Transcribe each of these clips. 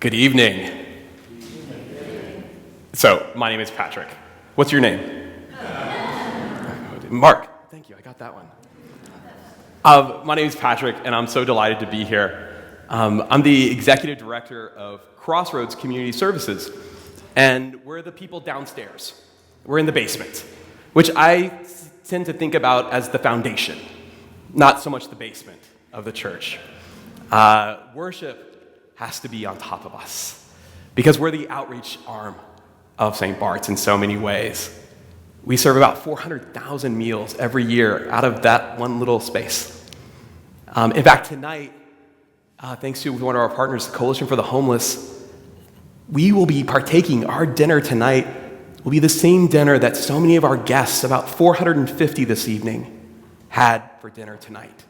Good evening. So, my name is Patrick. What's your name? Mark. Thank you, I got that one. My name is Patrick, and I'm so delighted to be here. I'm the executive director of Crossroads Community Services, and we're the people downstairs. We're in the basement, which I tend to think about as the foundation, not so much the basement of the church. Worship has to be on top of us because we're the outreach arm of St. Bart's in so many ways. We serve about 400,000 meals every year out of that one little space. In fact, tonight, thanks to one of our partners, the Coalition for the Homeless, we will be partaking. Our dinner tonight will be the same dinner that so many of our guests, about 450 this evening, had for dinner tonight.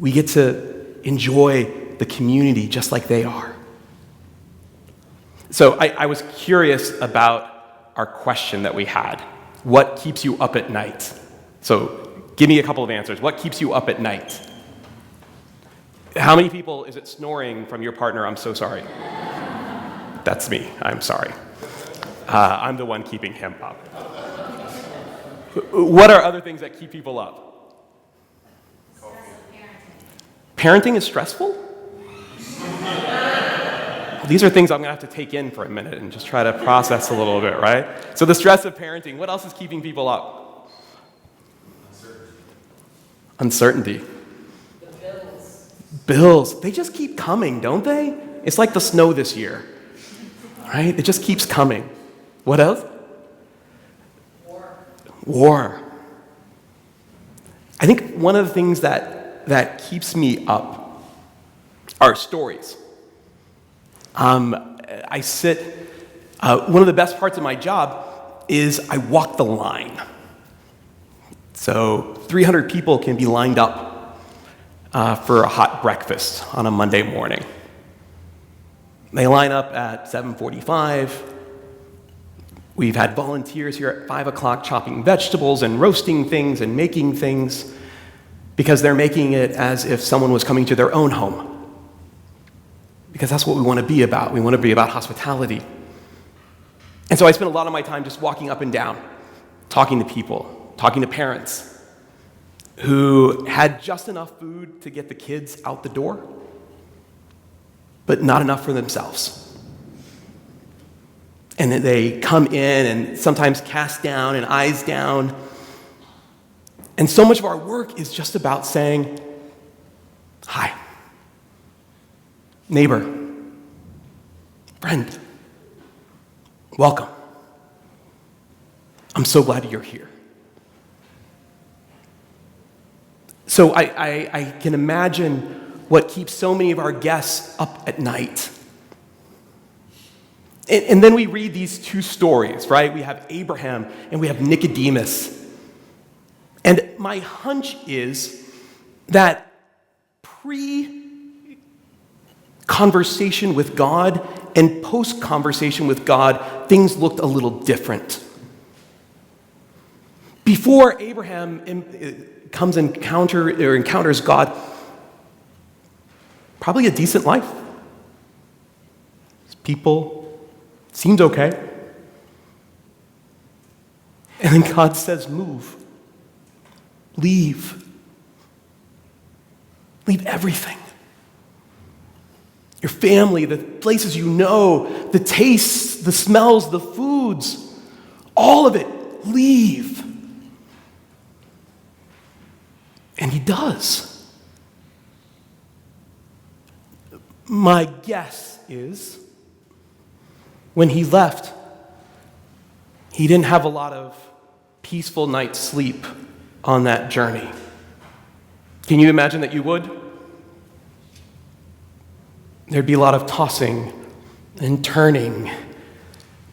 We get to enjoy the community just like they are. So I was curious about our question that we had. What keeps you up at night? So give me a couple of answers. What keeps you up at night? How many people, is it snoring from your partner? I'm so sorry. That's me. I'm sorry. I'm the one keeping him up. What are other things that keep people up? Parenting is stressful? These are things I'm going to have to take in for a minute and just try to process a little bit, right? So the stress of parenting, what else is keeping people up? Uncertainty. The bills. They just keep coming, don't they? It's like the snow this year, right? It just keeps coming. What else? War. I think one of the things that keeps me up are stories. One of the best parts of my job is I walk the line. So 300 people can be lined up for a hot breakfast on a Monday morning. They line up at 7:45. We've had volunteers here at 5 o'clock chopping vegetables and roasting things and making things because they're making it as if someone was coming to their own home. Because that's what we want to be about. We want to be about hospitality. And so I spend a lot of my time just walking up and down, talking to people, talking to parents who had just enough food to get the kids out the door, but not enough for themselves. And then they come in and sometimes cast down and eyes down. And so much of our work is just about saying, hi. Neighbor, friend, welcome. I'm so glad you're here. So I can imagine what keeps so many of our guests up at night. And then we read these two stories, right? We have Abraham and we have Nicodemus. And my hunch is that pre-conversation with God and post-conversation with God, things looked a little different. Before Abraham encounters God, probably a decent life. People, seems okay. And then God says, move. Leave. Leave everything. Your family, the places you know, the tastes, the smells, the foods, all of it, leave. And he does. My guess is, when he left, he didn't have a lot of peaceful night's sleep on that journey. Can you imagine that you would? There'd be a lot of tossing and turning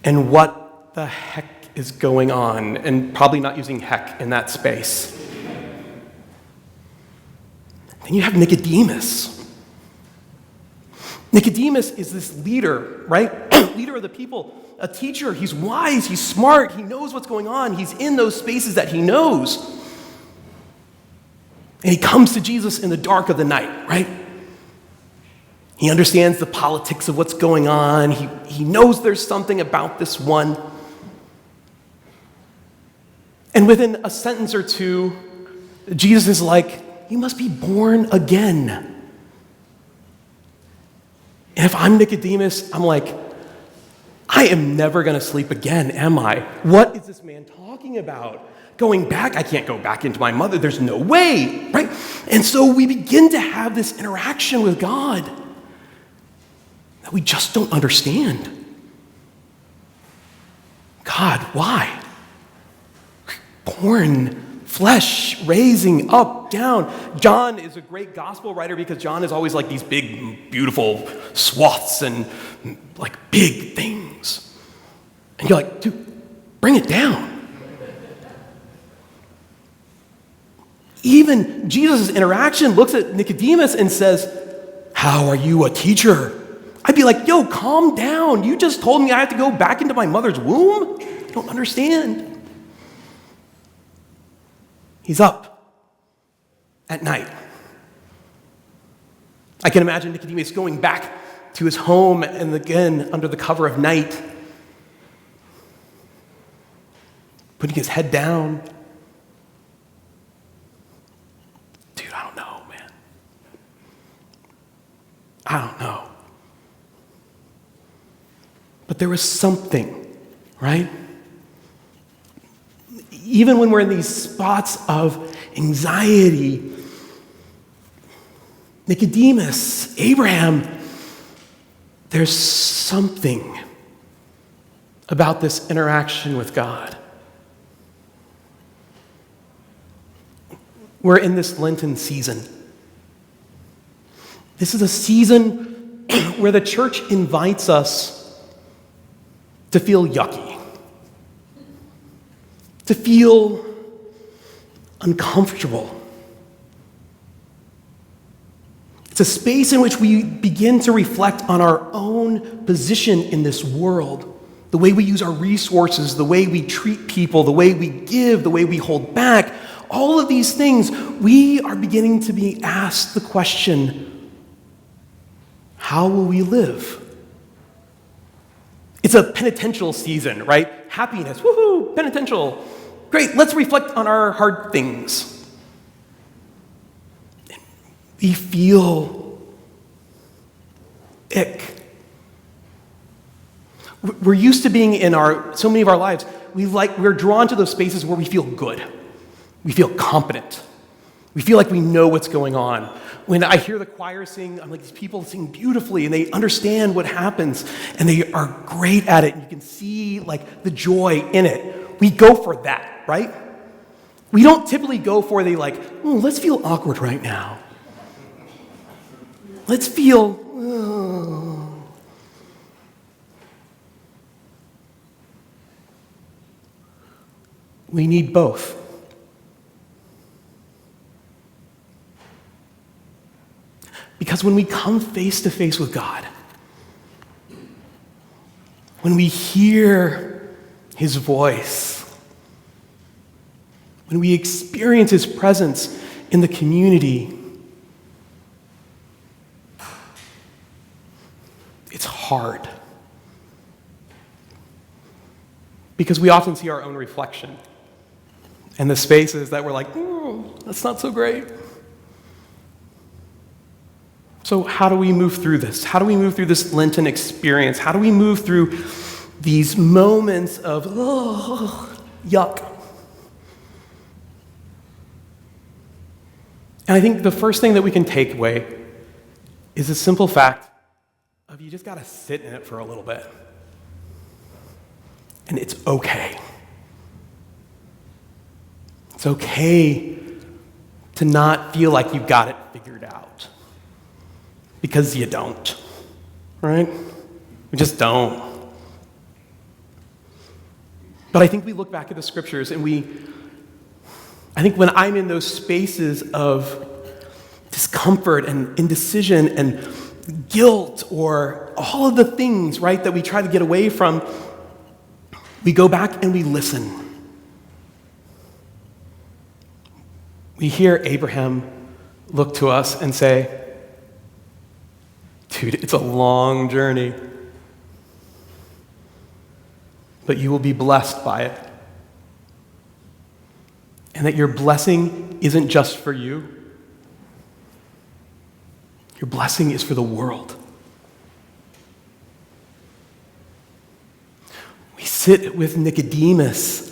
and what the heck is going on, and probably not using heck in that space. Then you have Nicodemus. Nicodemus is this leader, right? Leader of the people, a teacher. He's wise, he's smart, he knows what's going on. He's in those spaces that he knows. And he comes to Jesus in the dark of the night, right? He understands the politics of what's going on. He knows there's something about this one. And within a sentence or two, Jesus is like, you must be born again. And if I'm Nicodemus, I'm like, I am never going to sleep again, am I? What is this man talking about? Going back? I can't go back into my mother. There's no way, right? And so we begin to have this interaction with God that we just don't understand. God, why? Born, flesh, raising, up, down. John is a great gospel writer because John is always like these big, beautiful swaths and like big things. And you're like, dude, bring it down. Even Jesus' interaction looks at Nicodemus and says, how are you a teacher? I'd be like, yo, calm down. You just told me I have to go back into my mother's womb? I don't understand. He's up at night. I can imagine Nicodemus going back to his home and again under the cover of night, putting his head down. Dude, I don't know, man. I don't know. But there was something, right? Even when we're in these spots of anxiety, Nicodemus, Abraham, there's something about this interaction with God. We're in this Lenten season. This is a season where the church invites us to feel yucky, to feel uncomfortable. It's a space in which we begin to reflect on our own position in this world, the way we use our resources, the way we treat people, the way we give, the way we hold back. All of these things, we are beginning to be asked the question, how will we live? It's a penitential season, right? Happiness, woohoo, penitential. Great, let's reflect on our hard things. We feel ick. We're used to being in so many of our lives, we're drawn to those spaces where we feel good. We feel competent. We feel like we know what's going on. When I hear the choir sing, I'm like, these people sing beautifully and they understand what happens and they are great at it. And you can see like the joy in it. We go for that, right? We don't typically go for let's feel awkward right now. Let's feel, We need both. Because when we come face to face with God, when we hear his voice, when we experience his presence in the community, it's hard. Because we often see our own reflection and the spaces that we're like, that's not so great. So how do we move through this? How do we move through this Lenten experience? How do we move through these moments of, yuck? And I think the first thing that we can take away is the simple fact of you just got to sit in it for a little bit. And it's okay. It's okay to not feel like you've got it figured out. Because you don't, right? We just don't. But I think we look back at the scriptures and I think when I'm in those spaces of discomfort and indecision and guilt or all of the things, right, that we try to get away from, we go back and we listen. We hear Abraham look to us and say, Dude, it's a long journey. But you will be blessed by it. And that your blessing isn't just for you. Your blessing is for the world. We sit with Nicodemus.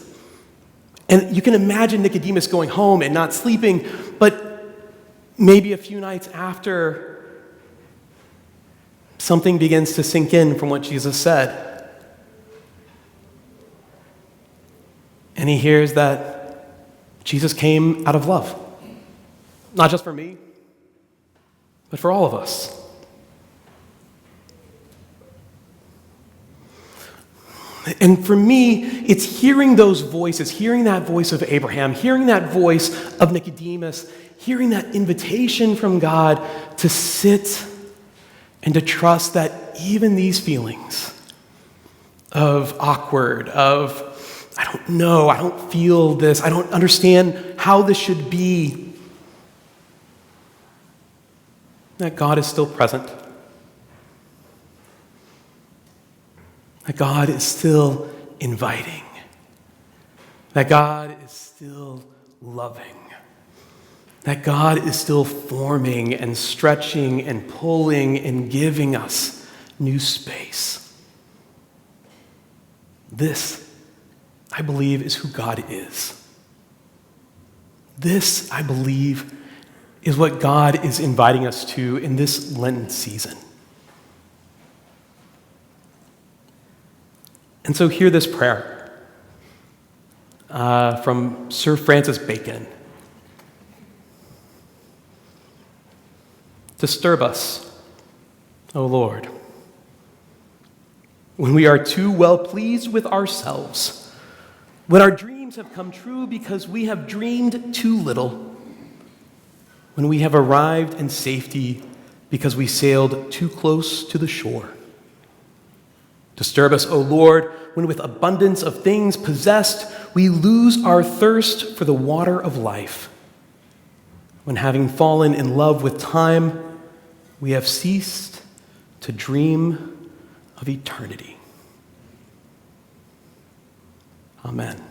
And you can imagine Nicodemus going home and not sleeping, but maybe a few nights after, something begins to sink in from what Jesus said. And he hears that Jesus came out of love. Not just for me, but for all of us. And for me, it's hearing those voices, hearing that voice of Abraham, hearing that voice of Nicodemus, hearing that invitation from God to sit and to trust that even these feelings of awkward, of I don't know, I don't feel this, I don't understand how this should be, that God is still present. That God is still inviting. That God is still loving. That God is still forming and stretching and pulling and giving us new space. This, I believe, is who God is. This, I believe, is what God is inviting us to in this Lenten season. And so hear this prayer from Sir Francis Bacon. Disturb us, O Lord, when we are too well pleased with ourselves, when our dreams have come true because we have dreamed too little, when we have arrived in safety because we sailed too close to the shore. Disturb us, O Lord, when with abundance of things possessed, we lose our thirst for the water of life. When having fallen in love with time, we have ceased to dream of eternity. Amen.